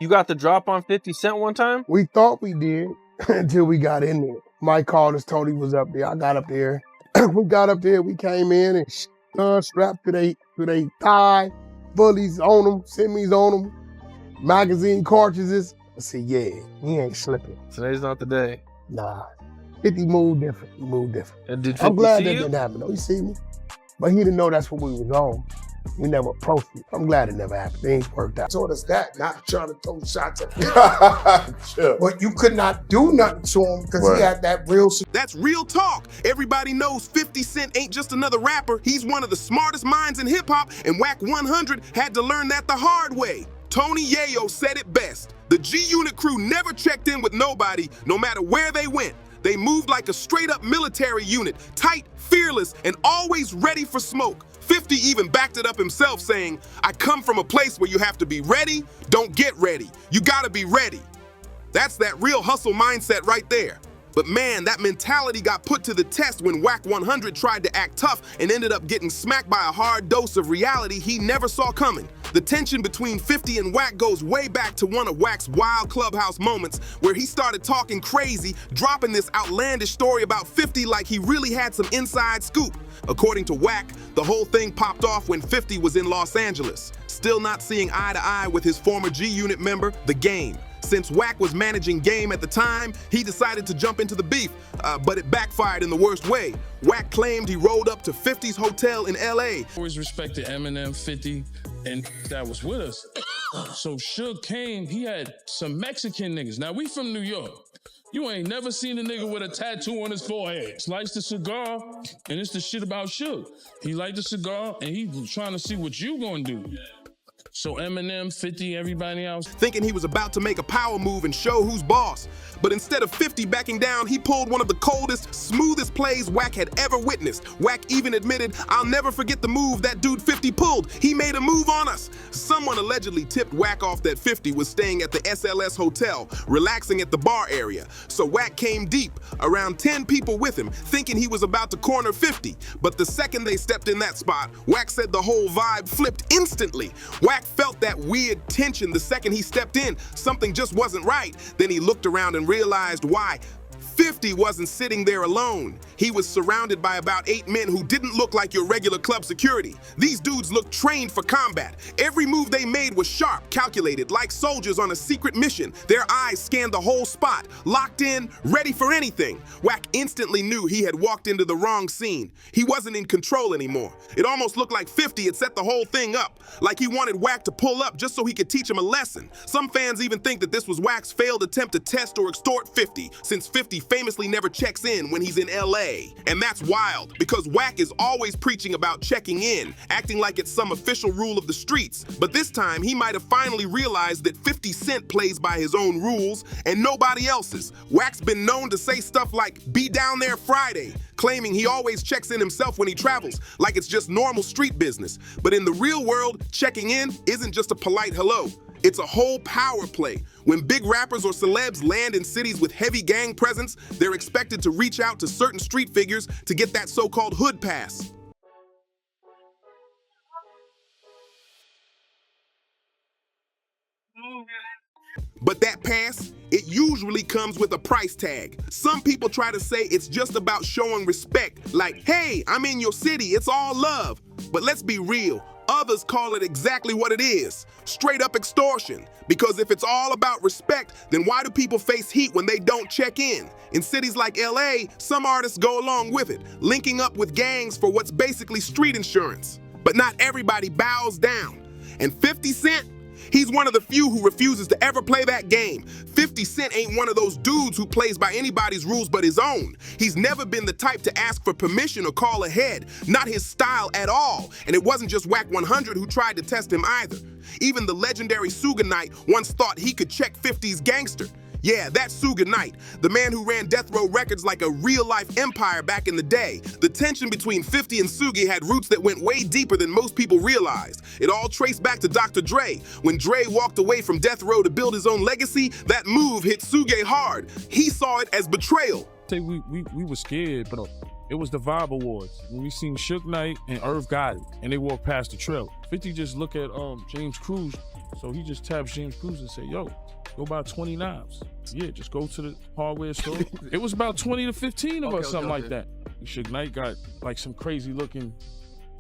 You got the drop on 50 Cent one time? We thought we did until we got in there. Mike called us, told he was up there. I got up there. We got up there, we came in and strapped to their thigh, bullies on them, semis on them, magazine cartridges. I said, yeah, he ain't slipping. Today's not the day. Nah. 50 moved different. He moved different. And did 50 I'm glad see that you? didn't happen though. He see me. But he didn't know that's what we was on. We never approached it. I'm glad it never happened. Things worked out. Told us that, not trying to throw shots at him. Sure. But you could not do nothing to him because he had that real. That's real talk. Everybody knows 50 Cent ain't just another rapper. He's one of the smartest minds in hip-hop, and Wack100 had to learn that the hard way. Tony Yayo said it best. The G-Unit crew never checked in with nobody, no matter where they went. They moved like a straight-up military unit, tight, fearless, and always ready for smoke. 50 even backed it up himself, saying, I come from a place where you have to be ready, don't get ready. You gotta be ready. That's that real hustle mindset right there. But man, that mentality got put to the test when Wack100 tried to act tough and ended up getting smacked by a hard dose of reality he never saw coming. The tension between 50 and Wack goes way back to one of Wack's wild clubhouse moments where he started talking crazy, dropping this outlandish story about 50 like he really had some inside scoop. According to Wack, the whole thing popped off when 50 was in Los Angeles, still not seeing eye to eye with his former G-Unit member, The Game. Since Wack was managing Game at the time, he decided to jump into the beef, but it backfired in the worst way. Wack claimed he rolled up to 50's hotel in LA. Always respected Eminem, 50, and that was with us. So Suge came, he had some Mexican niggas. Now we from New York. You ain't never seen a nigga with a tattoo on his forehead. Sliced the cigar, and it's the shit about Suge. He liked the cigar, and he was trying to see what you gonna do. So Eminem, 50, everybody else. Thinking he was about to make a power move and show who's boss. But instead of 50 backing down, he pulled one of the coldest, smoothest plays Wack had ever witnessed. Wack even admitted, I'll never forget the move that dude 50 pulled. He made a move on us. Someone allegedly tipped Wack off that 50 was staying at the SLS hotel, relaxing at the bar area. So Wack came deep, around 10 people with him, thinking he was about to corner 50. But the second they stepped in that spot, Wack said the whole vibe flipped instantly. Wack felt that weird tension the second he stepped in. Something just wasn't right. Then he looked around and realized why. 50 wasn't sitting there alone. He was surrounded by about 8 men who didn't look like your regular club security. These dudes looked trained for combat. Every move they made was sharp, calculated, like soldiers on a secret mission. Their eyes scanned the whole spot, locked in, ready for anything. Wack instantly knew he had walked into the wrong scene. He wasn't in control anymore. It almost looked like 50 had set the whole thing up, like he wanted Wack to pull up just so he could teach him a lesson. Some fans even think that this was Wack's failed attempt to test or extort 50, since 50 famously never checks in when he's in LA. And that's wild, because Wack is always preaching about checking in, acting like it's some official rule of the streets. But this time, he might have finally realized that 50 Cent plays by his own rules and nobody else's. Wack's been known to say stuff like, be down there Friday, claiming he always checks in himself when he travels, like it's just normal street business. But in the real world, checking in isn't just a polite hello. It's a whole power play. When big rappers or celebs land in cities with heavy gang presence, they're expected to reach out to certain street figures to get that so-called hood pass. But that pass, it usually comes with a price tag. Some people try to say it's just about showing respect, like, hey, I'm in your city, it's all love. But let's be real. Others call it exactly what it is, straight up extortion. Because if it's all about respect, then why do people face heat when they don't check in? In cities like LA, some artists go along with it, linking up with gangs for what's basically street insurance. But not everybody bows down. And 50 Cent? He's one of the few who refuses to ever play that game. 50 Cent ain't one of those dudes who plays by anybody's rules but his own. He's never been the type to ask for permission or call ahead. Not his style at all. And it wasn't just Wack100 who tried to test him either. Even the legendary Suge Knight once thought he could check 50's gangster. Yeah, that's Suge Knight, the man who ran Death Row Records like a real-life empire back in the day. The tension between 50 and Suge had roots that went way deeper than most people realized. It all traced back to Dr. Dre. When Dre walked away from Death Row to build his own legacy, that move hit Suge hard. He saw it as betrayal. We were scared, but it was the Vibe Awards. When we seen Suge Knight and Irv got it, and they walked past the trail. 50 just look at James Cruz So he just tapped James Cruz and said, yo, go buy 20 knives. Yeah, just go to the hardware store. It was about 20 to 15 of us, something like that. Suge Knight got like some crazy looking,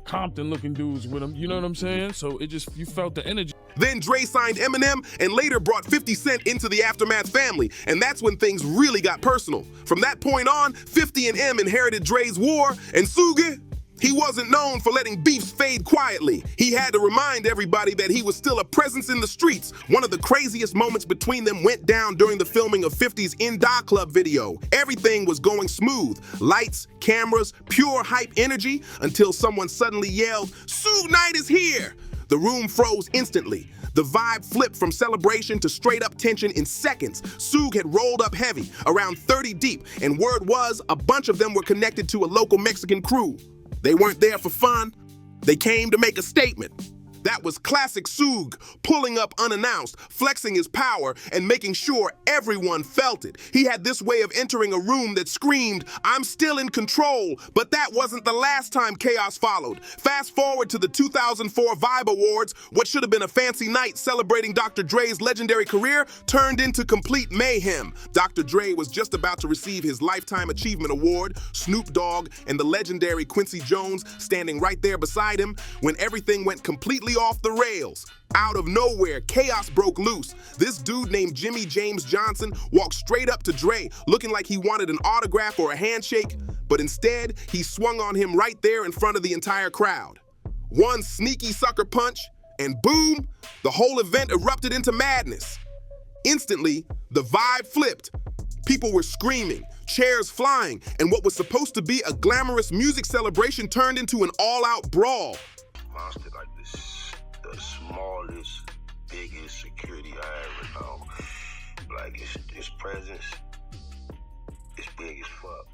Compton looking dudes with him. You know what I'm saying? So it just, you felt the energy. Then Dre signed Eminem and later brought 50 Cent into the Aftermath family, and that's when things really got personal. From that point on, 50 and M inherited Dre's war, and Suge, he wasn't known for letting beefs fade quietly. He had to remind everybody that he was still a presence in the streets. One of the craziest moments between them went down during the filming of 50's In Da Club video. Everything was going smooth. Lights, cameras, pure hype energy, until someone suddenly yelled, "Suge Knight is here!" The room froze instantly. The vibe flipped from celebration to straight up tension in seconds. Suge had rolled up heavy, around 30 deep, and word was a bunch of them were connected to a local Mexican crew. They weren't there for fun. They came to make a statement. That was classic Suge, pulling up unannounced, flexing his power, and making sure everyone felt it. He had this way of entering a room that screamed, "I'm still in control," but that wasn't the last time chaos followed. Fast forward to the 2004 Vibe Awards, what should have been a fancy night celebrating Dr. Dre's legendary career turned into complete mayhem. Dr. Dre was just about to receive his Lifetime Achievement Award, Snoop Dogg and the legendary Quincy Jones standing right there beside him, when everything went completely off the rails. Out of nowhere, chaos broke loose. This dude named Jimmy James Johnson walked straight up to Dre, looking like he wanted an autograph or a handshake, but instead, he swung on him right there in front of the entire crowd. One sneaky sucker punch, and boom, the whole event erupted into madness. Instantly, the vibe flipped. People were screaming, chairs flying, and what was supposed to be a glamorous music celebration turned into an all-out brawl. Monster like this, the smallest, biggest security I ever know. Like his presence is big as fuck.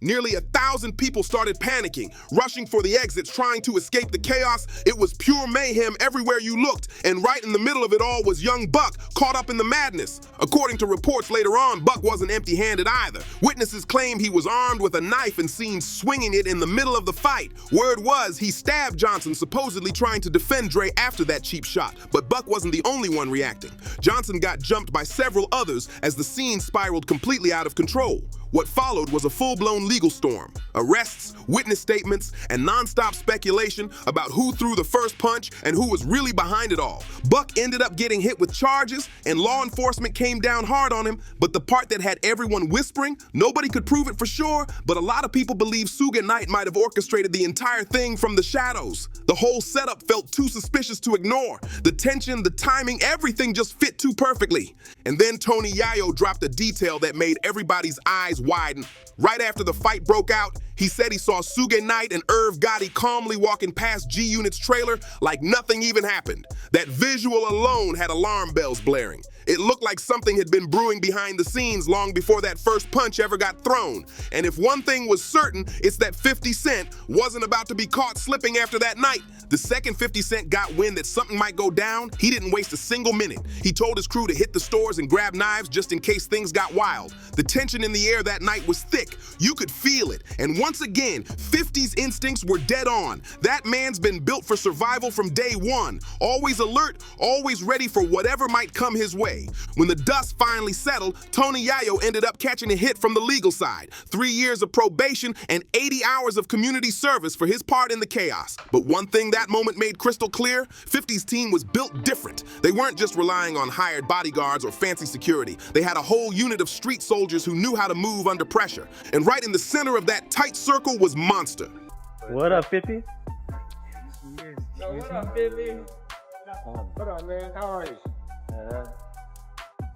Nearly 1,000 people started panicking, rushing for the exits, trying to escape the chaos. It was pure mayhem everywhere you looked, and right in the middle of it all was young Buck, caught up in the madness. According to reports later on, Buck wasn't empty-handed either. Witnesses claimed he was armed with a knife and seen swinging it in the middle of the fight. Word was he stabbed Johnson, supposedly trying to defend Dre after that cheap shot. But Buck wasn't the only one reacting. Johnson got jumped by several others as the scene spiraled completely out of control. What followed was a full-blown legal storm. Arrests, witness statements, and non-stop speculation about who threw the first punch and who was really behind it all. Buck ended up getting hit with charges, and law enforcement came down hard on him, but the part that had everyone whispering, nobody could prove it for sure, but a lot of people believe Suge Knight might have orchestrated the entire thing from the shadows. The whole setup felt too suspicious to ignore. The tension, the timing, everything just fit too perfectly. And then Tony Yayo dropped a detail that made everybody's eyes widen. Right after the fight broke out, he said he saw Suge Knight and Irv Gotti calmly walking past G-Unit's trailer like nothing even happened. That visual alone had alarm bells blaring. It looked like something had been brewing behind the scenes long before that first punch ever got thrown. And if one thing was certain, it's that 50 Cent wasn't about to be caught slipping after that night. The second 50 Cent got wind that something might go down, he didn't waste a single minute. He told his crew to hit the stores and grab knives just in case things got wild. The tension in the air that night was thick. You could feel it. And once again, 50's instincts were dead on. That man's been built for survival from day one. Always alert, always ready for whatever might come his way. When the dust finally settled, Tony Yayo ended up catching a hit from the legal side. 3 years of probation and 80 hours of community service for his part in the chaos. But one thing that moment made crystal clear, 50's team was built different. They weren't just relying on hired bodyguards or fancy security. They had a whole unit of street soldiers who knew how to move under pressure. And right in the center of that tight circle was Monster. What up, 50? What up, 50? What up, man? How are you?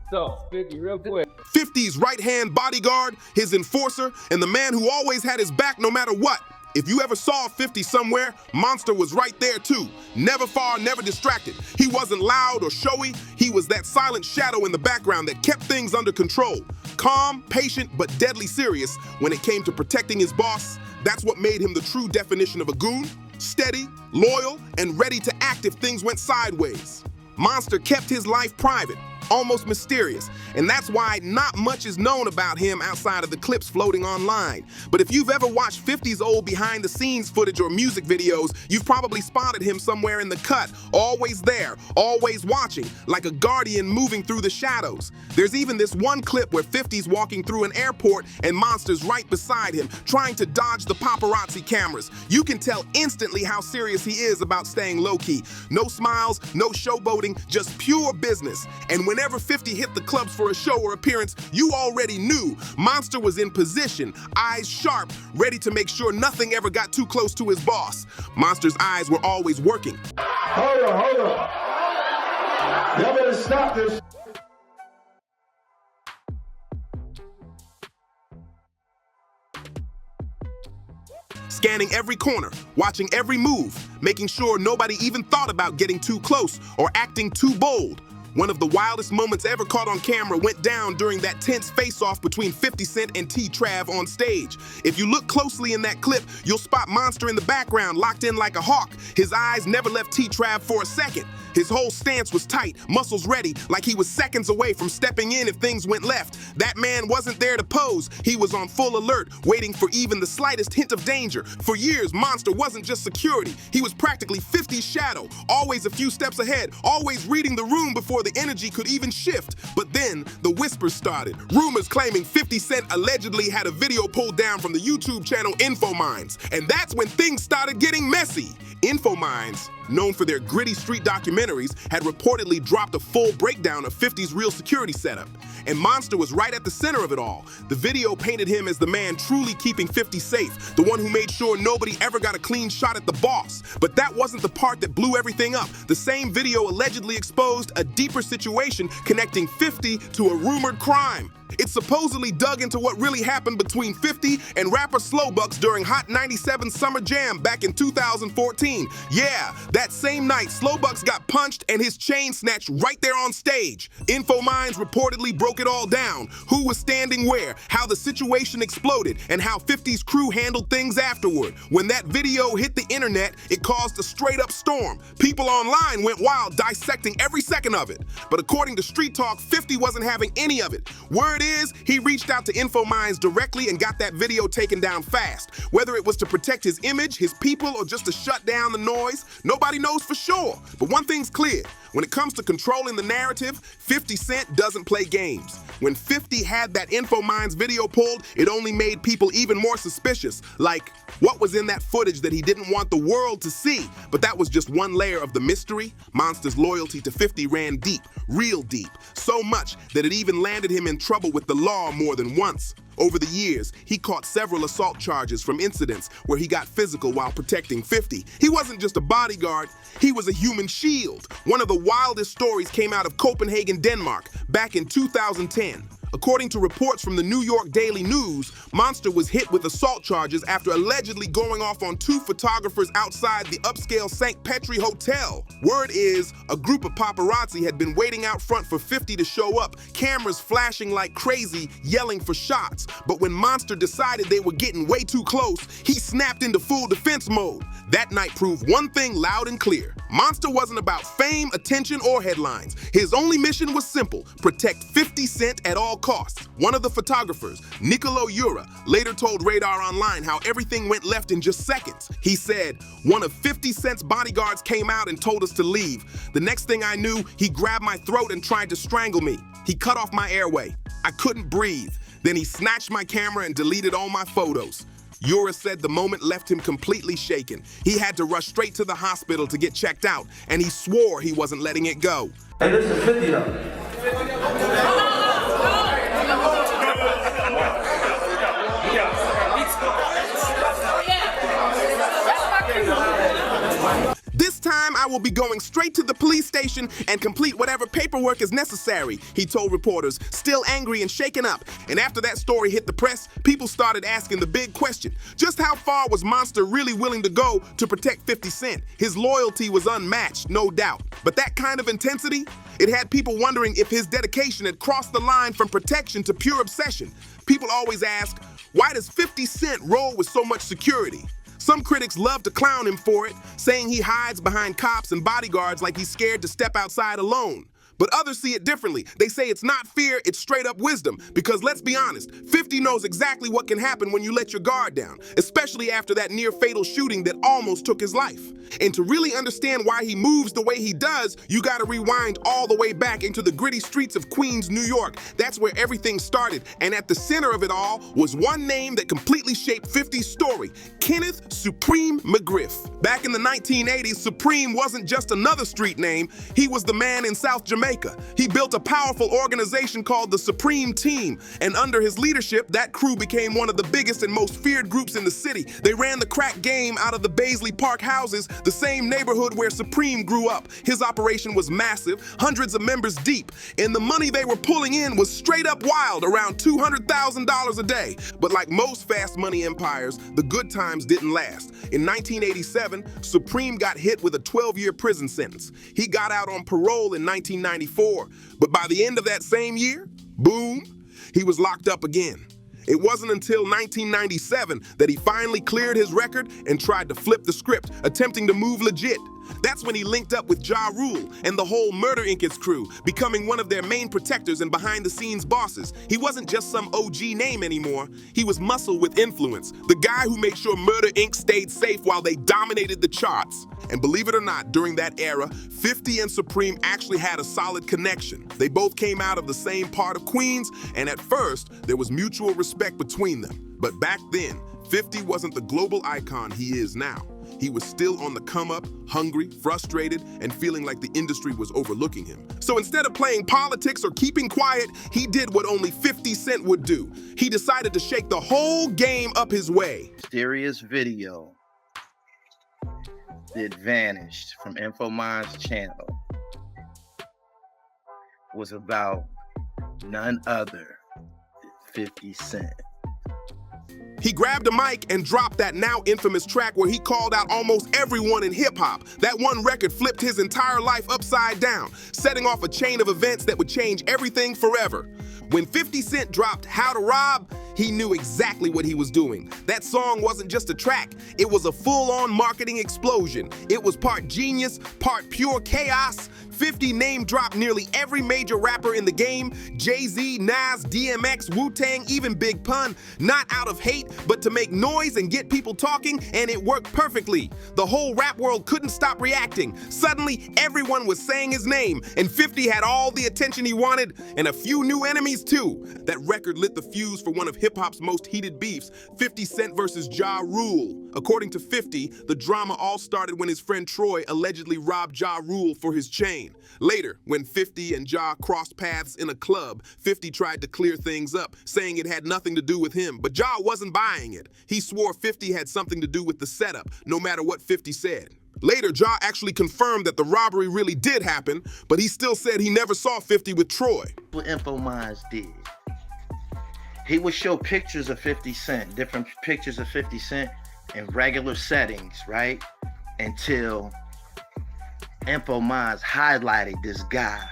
So, 50, real quick. 50's right-hand bodyguard, his enforcer, and the man who always had his back no matter what. If you ever saw 50 somewhere, Monster was right there too. Never far, never distracted. He wasn't loud or showy. He was that silent shadow in the background that kept things under control. Calm, patient, but deadly serious when it came to protecting his boss. That's what made him the true definition of a goon. Steady, loyal, and ready to act if things went sideways. Monster kept his life private, almost mysterious, and that's why not much is known about him outside of the clips floating online. But if you've ever watched 50's old behind-the-scenes footage or music videos, you've probably spotted him somewhere in the cut, always there, always watching, like a guardian moving through the shadows. There's even this one clip where 50's walking through an airport and Monster's right beside him, trying to dodge the paparazzi cameras. You can tell instantly how serious he is about staying low-key. No smiles, no showboating, just pure business. And whenever 50 hit the clubs for a show or appearance, you already knew Monster was in position, eyes sharp, ready to make sure nothing ever got too close to his boss. Monster's eyes were always working. Hold on. Y'all better stop this. Scanning every corner, watching every move, making sure nobody even thought about getting too close or acting too bold. One of the wildest moments ever caught on camera went down during that tense face-off between 50 Cent and T-Trav on stage. If you look closely in that clip, you'll spot Monster in the background, locked in like a hawk. His eyes never left T-Trav for a second. His whole stance was tight, muscles ready, like he was seconds away from stepping in if things went left. That man wasn't there to pose. He was on full alert, waiting for even the slightest hint of danger. For years, Monster wasn't just security. He was practically 50's shadow, always a few steps ahead, always reading the room before the energy could even shift. But then, the whispers started. Rumors claiming 50 Cent allegedly had a video pulled down from the YouTube channel InfoMinds. And that's when things started getting messy. InfoMinds, known for their gritty street documentaries, had reportedly dropped a full breakdown of 50's real security setup. And Monster was right at the center of it all. The video painted him as the man truly keeping 50 safe, the one who made sure nobody ever got a clean shot at the boss. But that wasn't the part that blew everything up. The same video allegedly exposed a deeper situation connecting 50 to a rumored crime. It supposedly dug into what really happened between 50 and rapper Slowbucks during Hot 97 Summer Jam back in 2014. Yeah, that same night, Slowbucks got punched and his chain snatched right there on stage. InfoMinds reportedly broke it all down. Who was standing where, how the situation exploded, and how 50's crew handled things afterward. When that video hit the internet, it caused a straight-up storm. People online went wild, dissecting every second of it. But according to Street Talk, 50 wasn't having any of it. Word is, he reached out to InfoMinds directly and got that video taken down fast. Whether it was to protect his image, his people, or just to shut down the noise, nobody knows for sure. But one thing's clear. When it comes to controlling the narrative, 50 Cent doesn't play games. When 50 had that InfoMinds video pulled, it only made people even more suspicious. Like, what was in that footage that he didn't want the world to see? But that was just one layer of the mystery. Monster's loyalty to 50 ran deep, real deep. So much that it even landed him in trouble with the law more than once. Over the years, he caught several assault charges from incidents where he got physical while protecting 50. He wasn't just a bodyguard, he was a human shield. One of the wildest stories came out of Copenhagen, Denmark, back in 2010. According to reports from the New York Daily News, Monster was hit with assault charges after allegedly going off on 2 photographers outside the upscale St. Petri Hotel. Word is, a group of paparazzi had been waiting out front for 50 to show up, cameras flashing like crazy, yelling for shots. But when Monster decided they were getting way too close, he snapped into full defense mode. That night proved one thing loud and clear. Monster wasn't about fame, attention, or headlines. His only mission was simple: protect 50 Cent at all costs. One of the photographers, Nicolo Ura, later told Radar Online how everything went left in just seconds. He said, "One of 50 Cent's bodyguards came out and told us to leave. The next thing I knew, he grabbed my throat and tried to strangle me. He cut off my airway. I couldn't breathe. Then he snatched my camera and deleted all my photos." Ura said the moment left him completely shaken. He had to rush straight to the hospital to get checked out, and he swore he wasn't letting it go. Hey, this is 50 though. This time, I will be going straight to the police station and complete whatever paperwork is necessary, he told reporters, still angry and shaken up. And after that story hit the press, people started asking the big question: just how far was Monster really willing to go to protect 50 Cent? His loyalty was unmatched, no doubt. But that kind of intensity, it had people wondering if his dedication had crossed the line from protection to pure obsession. People always ask, why does 50 Cent roll with so much security? Some critics love to clown him for it, saying he hides behind cops and bodyguards like he's scared to step outside alone. But others see it differently. They say it's not fear, it's straight up wisdom. Because let's be honest, 50 knows exactly what can happen when you let your guard down, especially after that near fatal shooting that almost took his life. And to really understand why he moves the way he does, you gotta rewind all the way back into the gritty streets of Queens, New York. That's where everything started. And at the center of it all was one name that completely shaped 50's story: Kenneth Supreme McGriff. Back in the 1980s, Supreme wasn't just another street name, he was the man in South Jamaica. He built a powerful organization called the Supreme Team, and under his leadership, that crew became one of the biggest and most feared groups in the city. They ran the crack game out of the Baisley Park houses, the same neighborhood where Supreme grew up. His operation was massive, hundreds of members deep, and the money they were pulling in was straight up wild, around $200,000 a day. But like most fast money empires, the good times didn't last. In 1987, Supreme got hit with a 12-year prison sentence. He got out on parole in 1994, but by the end of that same year, boom, he was locked up again. It wasn't until 1997 that he finally cleared his record and tried to flip the script, attempting to move legit. That's when he linked up with Ja Rule and the whole Murder Inc.'s crew, becoming one of their main protectors and behind-the-scenes bosses. He wasn't just some OG name anymore. He was muscle with influence, the guy who made sure Murder Inc. stayed safe while they dominated the charts. And believe it or not, during that era, 50 and Supreme actually had a solid connection. They both came out of the same part of Queens, and at first, there was mutual respect between them. But back then, 50 wasn't the global icon he is now. He was still on the come up, hungry, frustrated, and feeling like the industry was overlooking him. So instead of playing politics or keeping quiet, he did what only 50 Cent would do. He decided to shake the whole game up his way. Mysterious video that vanished from InfoMind's channel was about none other than 50 Cent. He grabbed a mic and dropped that now infamous track where he called out almost everyone in hip-hop. That one record flipped his entire life upside down, setting off a chain of events that would change everything forever. When 50 Cent dropped How to Rob, he knew exactly what he was doing. That song wasn't just a track, it was a full-on marketing explosion. It was part genius, part pure chaos. 50 name-dropped nearly every major rapper in the game: Jay-Z, Nas, DMX, Wu-Tang, even Big Pun. Not out of hate, but to make noise and get people talking, and it worked perfectly. The whole rap world couldn't stop reacting. Suddenly, everyone was saying his name, and 50 had all the attention he wanted, and a few new enemies too. That record lit the fuse for one of hip-hop's most heated beefs, 50 Cent versus Ja Rule. According to 50, the drama all started when his friend Troy allegedly robbed Ja Rule for his chain. Later, when 50 and Ja crossed paths in a club, 50 tried to clear things up, saying it had nothing to do with him, but Ja wasn't buying it. He swore 50 had something to do with the setup, no matter what 50 said. Later, Ja actually confirmed that the robbery really did happen, but he still said he never saw 50 with Troy. What InfoMinds did, he would show pictures of 50 Cent, different pictures of 50 Cent in regular settings, right? Until InfoMinds highlighted this guy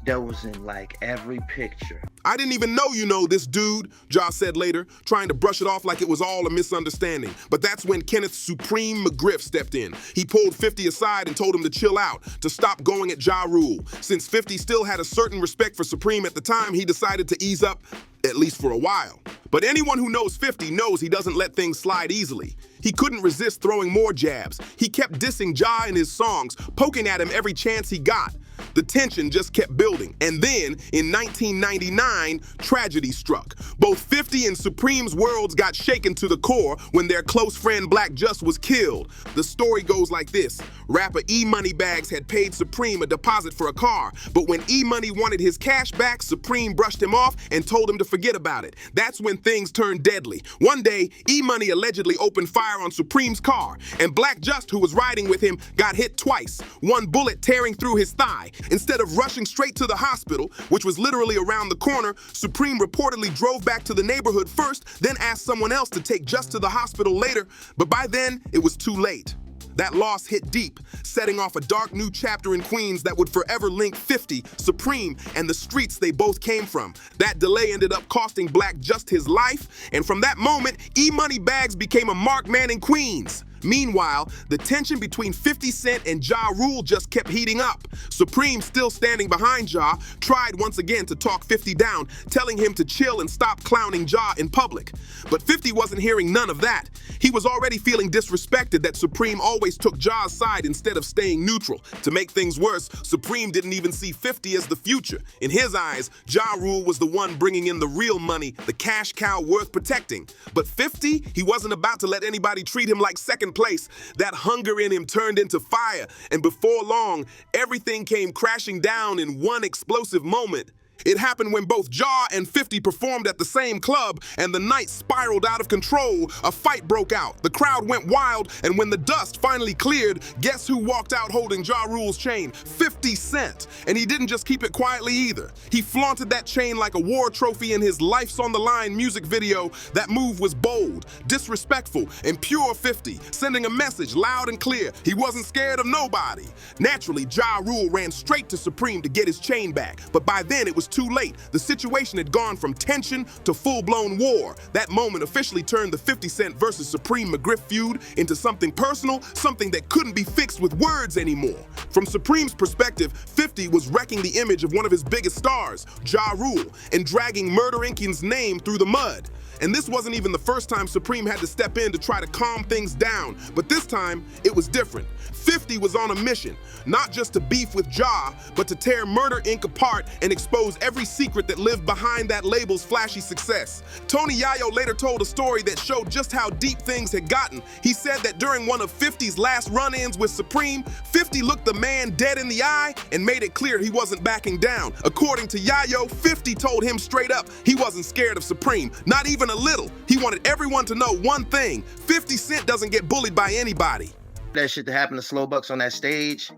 that was in like every picture. I didn't even know this dude, Ja said later, trying to brush it off like it was all a misunderstanding. But that's when Kenneth Supreme McGriff stepped in. He pulled 50 aside and told him to chill out, to stop going at Ja Rule. Since 50 still had a certain respect for Supreme at the time, he decided to ease up, at least for a while. But anyone who knows 50 knows he doesn't let things slide easily. He couldn't resist throwing more jabs. He kept dissing Ja in his songs, poking at him every chance he got. The tension just kept building. And then, in 1999, tragedy struck. Both 50 and Supreme's worlds got shaken to the core when their close friend Black Just was killed. The story goes like this. Rapper E Money Bags had paid Supreme a deposit for a car, but when E Money wanted his cash back, Supreme brushed him off and told him to forget about it. That's when things turned deadly. One day, E Money allegedly opened fire on Supreme's car, and Black Just, who was riding with him, got hit twice, one bullet tearing through his thigh. Instead of rushing straight to the hospital, which was literally around the corner, Supreme reportedly drove back to the neighborhood first, then asked someone else to take Just to the hospital later, but by then, it was too late. That loss hit deep, setting off a dark new chapter in Queens that would forever link 50, Supreme, and the streets they both came from. That delay ended up costing Black Just his life, and from that moment, E Money Bags became a marked man in Queens. Meanwhile, the tension between 50 Cent and Ja Rule just kept heating up. Supreme, still standing behind Ja, tried once again to talk 50 down, telling him to chill and stop clowning Ja in public. But 50 wasn't hearing none of that. He was already feeling disrespected that Supreme always took Ja's side instead of staying neutral. To make things worse, Supreme didn't even see 50 as the future. In his eyes, Ja Rule was the one bringing in the real money, the cash cow worth protecting. But 50, he wasn't about to let anybody treat him like second place. That hunger in him turned into fire, and before long, everything came crashing down in one explosive moment. It happened when both Ja and 50 performed at the same club, and the night spiraled out of control. A fight broke out. The crowd went wild, and when the dust finally cleared, guess who walked out holding Ja Rule's chain? 50 Cent. And he didn't just keep it quietly either. He flaunted that chain like a war trophy in his Life's on the Line music video. That move was bold, disrespectful, and pure 50, sending a message loud and clear. He wasn't scared of nobody. Naturally, Ja Rule ran straight to Supreme to get his chain back, but by then it was too late. The situation had gone from tension to full-blown war. That moment officially turned the 50 Cent versus Supreme McGriff feud into something personal, something that couldn't be fixed with words anymore. From Supreme's perspective, 50 was wrecking the image of one of his biggest stars, Ja Rule, and dragging Murder Inc.'s name through the mud. And this wasn't even the first time Supreme had to step in to try to calm things down, but this time, it was different. 50 was on a mission, not just to beef with Ja, but to tear Murder Inc. apart and expose every secret that lived behind that label's flashy success. Tony Yayo later told a story that showed just how deep things had gotten. He said that during one of 50's last run-ins with Supreme, 50 looked the man dead in the eye and made it clear he wasn't backing down. According to Yayo, 50 told him straight up he wasn't scared of Supreme, not even a little. He wanted everyone to know one thing: 50 Cent doesn't get bullied by anybody. That shit that happened to Slow Bucks on that stage.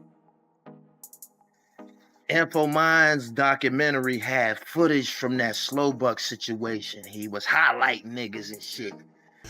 Info Mind's documentary had footage from that Slow Buck situation. He was highlighting niggas and shit.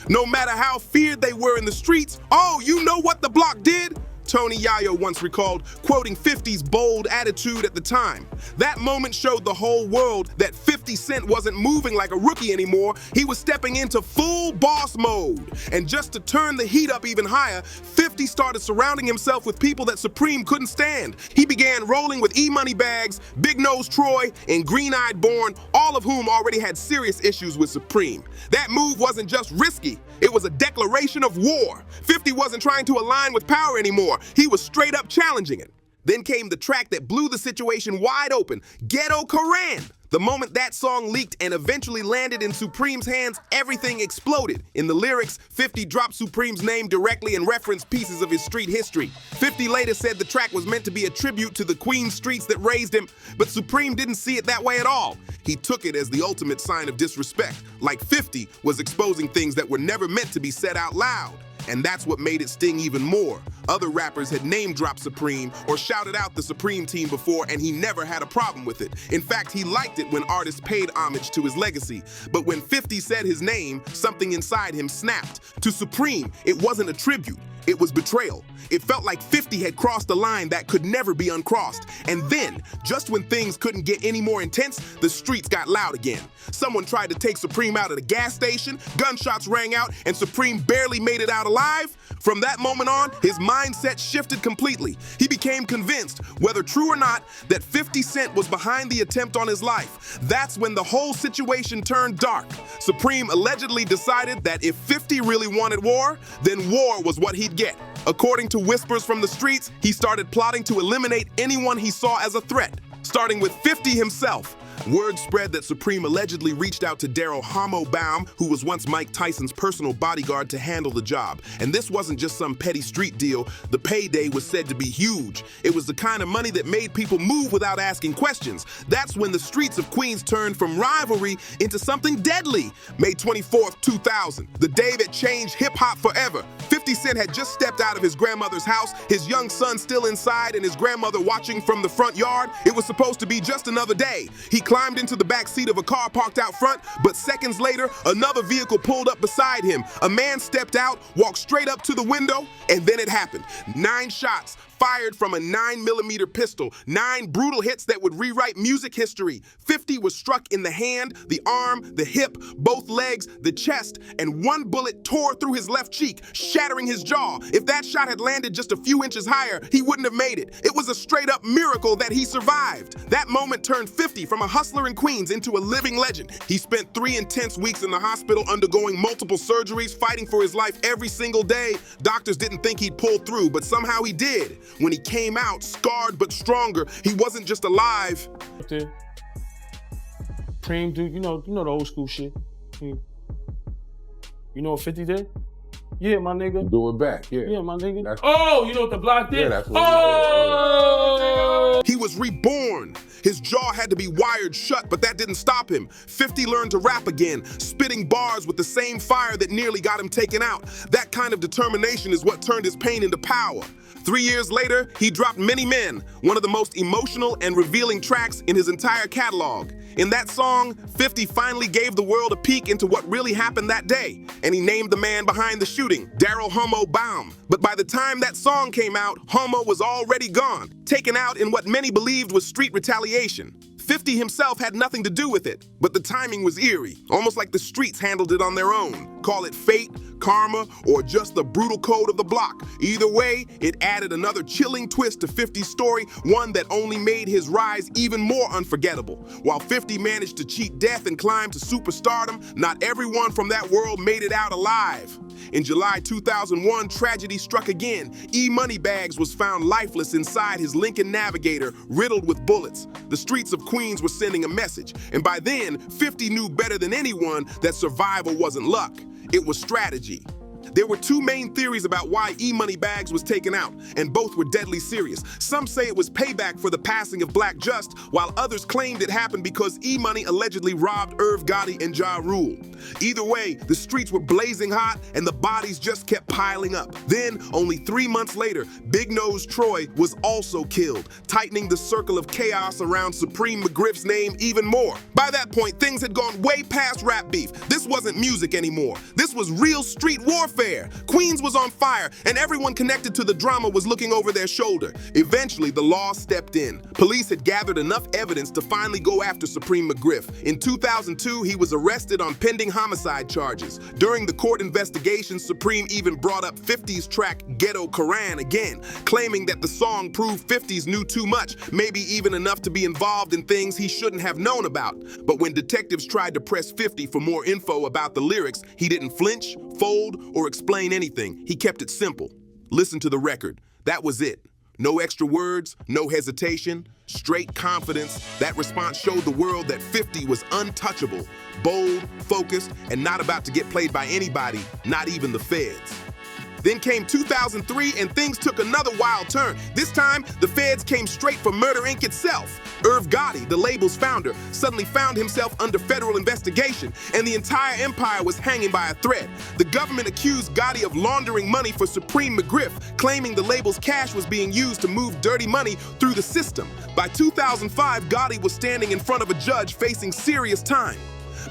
No matter how feared they were in the streets, oh, you know what the block did? Tony Yayo once recalled, quoting 50's bold attitude at the time. That moment showed the whole world that 50 Cent wasn't moving like a rookie anymore. He was stepping into full boss mode. And just to turn the heat up even higher, 50 started surrounding himself with people that Supreme couldn't stand. He began rolling with E-Money Bags, Big Nose Troy, and Green-Eyed Born, all of whom already had serious issues with Supreme. That move wasn't just risky, it was a declaration of war. 50 wasn't trying to align with power anymore. He was straight up challenging it. Then came the track that blew the situation wide open, Ghetto Koran. The moment that song leaked and eventually landed in Supreme's hands, everything exploded. In the lyrics, 50 dropped Supreme's name directly and referenced pieces of his street history. 50 later said the track was meant to be a tribute to the Queen streets that raised him, but Supreme didn't see it that way at all. He took it as the ultimate sign of disrespect, like 50 was exposing things that were never meant to be said out loud. And that's what made it sting even more. Other rappers had name-dropped Supreme or shouted out the Supreme team before, and he never had a problem with it. In fact, he liked it when artists paid homage to his legacy. But when 50 said his name, something inside him snapped. To Supreme, it wasn't a tribute. It was betrayal. It felt like 50 had crossed a line that could never be uncrossed. And then, just when things couldn't get any more intense, the streets got loud again. Someone tried to take Supreme out at a gas station, gunshots rang out, and Supreme barely made it out alive. From that moment on, his mindset shifted completely. He became convinced, whether true or not, that 50 Cent was behind the attempt on his life. That's when the whole situation turned dark. Supreme allegedly decided that if 50 really wanted war, then war was what he'd get. According to whispers from the streets, he started plotting to eliminate anyone he saw as a threat, starting with 50 himself. Word spread that Supreme allegedly reached out to Daryl Baum, who was once Mike Tyson's personal bodyguard, to handle the job. And this wasn't just some petty street deal. The payday was said to be huge. It was the kind of money that made people move without asking questions. That's when the streets of Queens turned from rivalry into something deadly. May 24th, 2000, the day that changed hip-hop forever. 50 Cent had just stepped out of his grandmother's house, his young son still inside and his grandmother watching from the front yard. It was supposed to be just another day. He climbed into the back seat of a car parked out front, but seconds later, another vehicle pulled up beside him. A man stepped out, walked straight up to the window, and then it happened. 9 shots, fired from a 9mm pistol, 9 brutal hits that would rewrite music history. 50 was struck in the hand, the arm, the hip, both legs, the chest, and 1 bullet tore through his left cheek, shattering his jaw. If that shot had landed just a few inches higher, he wouldn't have made it. It was a straight-up miracle that he survived. That moment turned 50 from a hustler in Queens into a living legend. He spent 3 intense weeks in the hospital undergoing multiple surgeries, fighting for his life every single day. Doctors didn't think he'd pull through, but somehow he did. When he came out, scarred but stronger, he wasn't just alive. Cream, dude, you know the old school shit. You know what 50 did? Yeah, my nigga. Do it back, yeah. Yeah, my nigga. That's, you know what the block did? Yeah, that's what He was reborn. His jaw had to be wired shut, but that didn't stop him. 50 learned to rap again, spitting bars with the same fire that nearly got him taken out. That kind of determination is what turned his pain into power. 3 years later, he dropped Many Men, one of the most emotional and revealing tracks in his entire catalog. In that song, 50 finally gave the world a peek into what really happened that day, and he named the man behind the shooting, Daryl Homo Baum. But by the time that song came out, Homo was already gone, taken out in what many believed was street retaliation. 50 himself had nothing to do with it, but the timing was eerie, almost like the streets handled it on their own. Call it fate, karma, or just the brutal code of the block. Either way, it added another chilling twist to 50's story, one that only made his rise even more unforgettable. While 50 managed to cheat death and climb to superstardom, not everyone from that world made it out alive. In July 2001, tragedy struck again. E Moneybags was found lifeless inside his Lincoln Navigator, riddled with bullets. The streets of Queens were sending a message, and by then, 50 knew better than anyone that survival wasn't luck. It was strategy. There were 2 main theories about why E Moneybags was taken out, and both were deadly serious. Some say it was payback for the passing of Black Just, while others claimed it happened because E Money allegedly robbed Irv Gotti and Ja Rule. Either way, the streets were blazing hot, and the bodies just kept piling up. Then, only 3 months later, Big Nose Troy was also killed, tightening the circle of chaos around Supreme McGriff's name even more. By that point, things had gone way past rap beef. This wasn't music anymore. This was real street warfare. Queens was on fire, and everyone connected to the drama was looking over their shoulder. Eventually, the law stepped in. Police had gathered enough evidence to finally go after Supreme McGriff. In 2002, he was arrested on pending homicide charges. During the court investigation, Supreme even brought up 50's track Ghetto Koran again, claiming that the song proved 50's knew too much, maybe even enough to be involved in things he shouldn't have known about. But when detectives tried to press 50 for more info about the lyrics, he didn't flinch, fold, or explain anything. He kept it simple. Listen to the record. That was it. No extra words, no hesitation, straight confidence. That response showed the world that 50 was untouchable, bold, focused, and not about to get played by anybody, not even the feds. Then came 2003 and things took another wild turn. This time, the feds came straight for Murder Inc. itself. Irv Gotti, the label's founder, suddenly found himself under federal investigation, and the entire empire was hanging by a thread. The government accused Gotti of laundering money for Supreme McGriff, claiming the label's cash was being used to move dirty money through the system. By 2005, Gotti was standing in front of a judge facing serious time.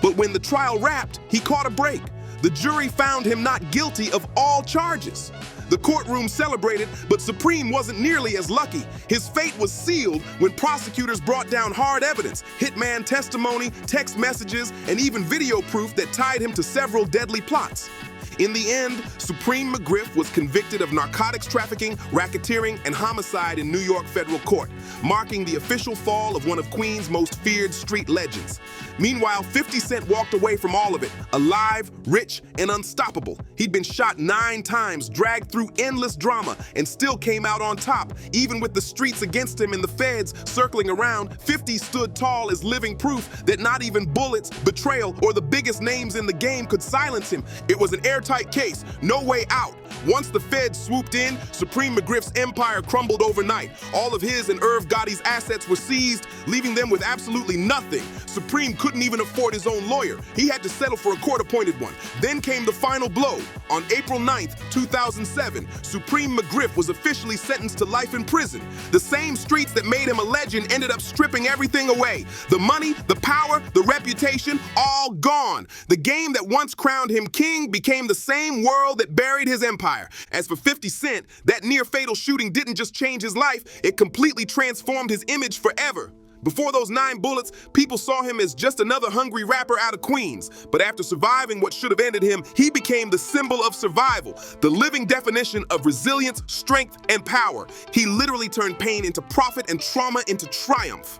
But when the trial wrapped, he caught a break. The jury found him not guilty of all charges. The courtroom celebrated, but Supreme wasn't nearly as lucky. His fate was sealed when prosecutors brought down hard evidence, hitman testimony, text messages, and even video proof that tied him to several deadly plots. In the end, Supreme McGriff was convicted of narcotics trafficking, racketeering, and homicide in New York federal court, marking the official fall of one of Queens' most feared street legends. Meanwhile, 50 Cent walked away from all of it, alive, rich, and unstoppable. He'd been shot 9 times, dragged through endless drama, and still came out on top. Even with the streets against him and the feds circling around, 50 stood tall as living proof that not even bullets, betrayal, or the biggest names in the game could silence him. It was an airtight case, no way out. Once the feds swooped in, Supreme McGriff's empire crumbled overnight. All of his and Irv Gotti's assets were seized, leaving them with absolutely nothing. Supreme couldn't even afford his own lawyer. He had to settle for a court-appointed one. Then came the final blow. On April 9th, 2007, Supreme McGriff was officially sentenced to life in prison. The same streets that made him a legend ended up stripping everything away. The money, the power, the reputation, all gone. The game that once crowned him king became the same world that buried his empire. empire. As for 50 Cent, that near-fatal shooting didn't just change his life, it completely transformed his image forever. Before those 9 bullets, people saw him as just another hungry rapper out of Queens. But after surviving what should have ended him, he became the symbol of survival, the living definition of resilience, strength, and power. He literally turned pain into profit and trauma into triumph.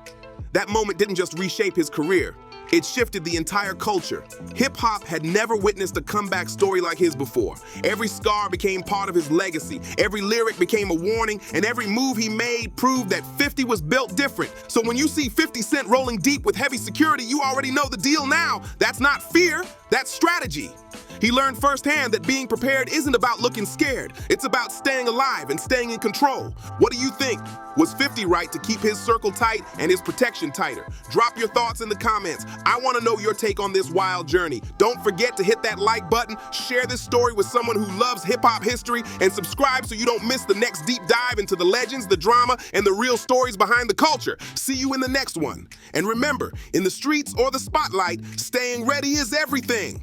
That moment didn't just reshape his career. It shifted the entire culture. Hip-hop had never witnessed a comeback story like his before. Every scar became part of his legacy. Every lyric became a warning, and every move he made proved that 50 was built different. So when you see 50 Cent rolling deep with heavy security, you already know the deal now. That's not fear, that's strategy. He learned firsthand that being prepared isn't about looking scared. It's about staying alive and staying in control. What do you think? Was 50 right to keep his circle tight and his protection tighter? Drop your thoughts in the comments. I want to know your take on this wild journey. Don't forget to hit that like button, share this story with someone who loves hip-hop history, and subscribe so you don't miss the next deep dive into the legends, the drama, and the real stories behind the culture. See you in the next one. And remember, in the streets or the spotlight, staying ready is everything.